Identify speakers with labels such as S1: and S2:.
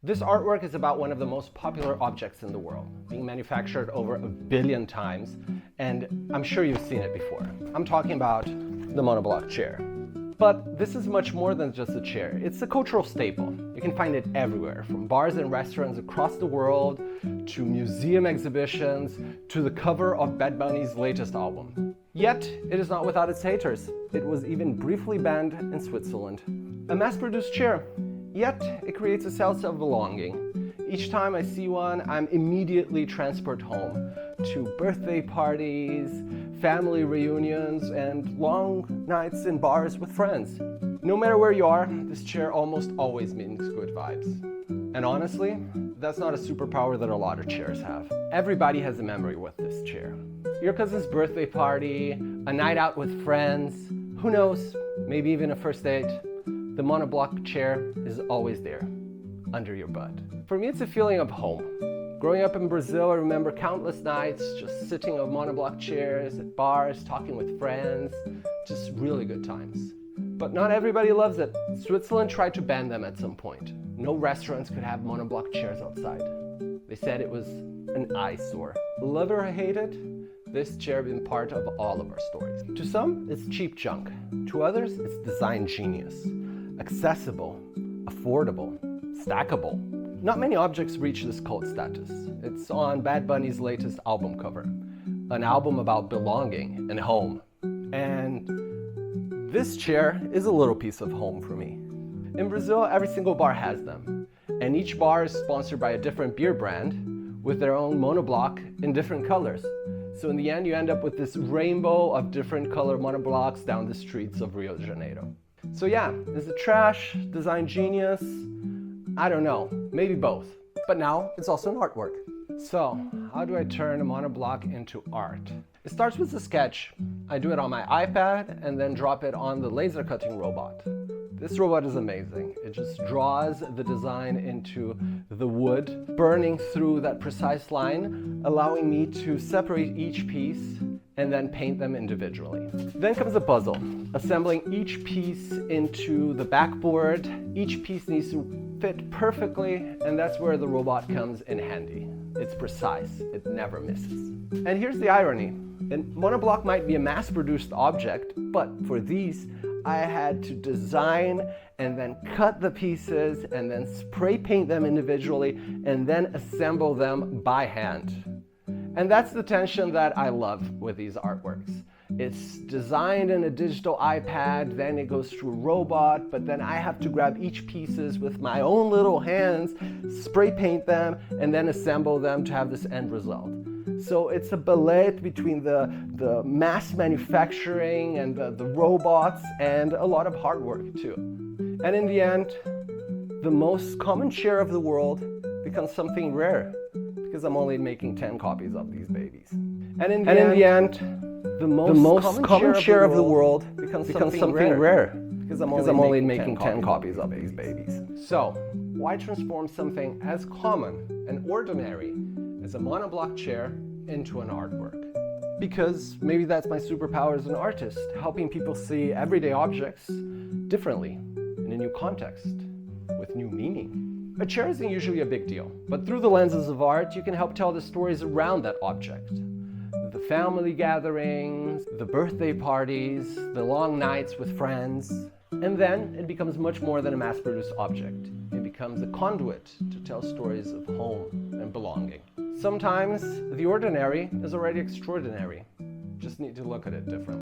S1: This artwork is about one of the most popular objects in the world, being manufactured over 1 billion times, and I'm sure you've seen it before. I'm talking about the Monobloc chair. But this is much more than just a chair. It's a cultural staple. You can find it everywhere, from bars and restaurants across the world, to museum exhibitions, to the cover of Bad Bunny's latest album. Yet, it is not without its haters. It was even briefly banned in Switzerland. A mass-produced chair, yet it creates a sense of belonging. Each time I see one, I'm immediately transported home to birthday parties, family reunions, and long nights in bars with friends. No matter where you are, this chair almost always means good vibes. And honestly, that's not a superpower that a lot of chairs have. Everybody has a memory with this chair. Your cousin's birthday party, a night out with friends, who knows, maybe even a first date. The Monobloc chair is always there, under your butt. For me, it's a feeling of home. Growing up in Brazil, I remember countless nights just sitting on Monobloc chairs at bars, talking with friends, just really good times. But not everybody loves it. Switzerland tried to ban them at some point. No restaurants could have Monobloc chairs outside. They said it was an eyesore. Love it or hate it, this chair has been part of all of our stories. To some, it's cheap junk. To others, it's design genius. Accessible, affordable, stackable. Not many objects reach this cult status. It's on Bad Bunny's latest album cover. An album about belonging and home. And this chair is a little piece of home for me. In Brazil, every single bar has them. And each bar is sponsored by a different beer brand with their own monobloc in different colors. So in the end, you end up with this rainbow of different color monoblocs down the streets of Rio de Janeiro. So yeah, is it trash, design genius? I don't know, maybe both. But now it's also an artwork. So, how do I turn a monobloc into art? It starts with a sketch. I do it on my iPad and then drop it on the laser cutting robot. This robot is amazing. It just draws the design into the wood, burning through that precise line, allowing me to separate each piece and then paint them individually. Then comes a puzzle, assembling each piece into the backboard. Each piece needs to fit perfectly, and that's where the robot comes in handy. It's precise, it never misses. And here's the irony. And Monobloc might be a mass-produced object, but for these, I had to design and then cut the pieces and then spray paint them individually and then assemble them by hand. And that's the tension that I love with these artworks. It's designed in a digital iPad, then it goes through a robot, but then I have to grab each pieces with my own little hands, spray paint them, and then assemble them to have this end result. So it's a ballet between the mass manufacturing and the robots and a lot of hard work too. And in the end, the most common chair of the world becomes something rare because I'm only making 10 copies of these babies. And in the end, the most common chair of the world becomes something rare because I'm only making 10 copies of these babies. So, why transform something as common and ordinary as a monobloc chair into an artwork? Because maybe that's my superpower as an artist, helping people see everyday objects differently, in a new context, with new meaning. A chair isn't usually a big deal, but through the lenses of art, you can help tell the stories around that object. The family gatherings, the birthday parties, the long nights with friends. And then it becomes much more than a mass-produced object. It becomes a conduit to tell stories of home and belonging. Sometimes the ordinary is already extraordinary. Just need to look at it differently.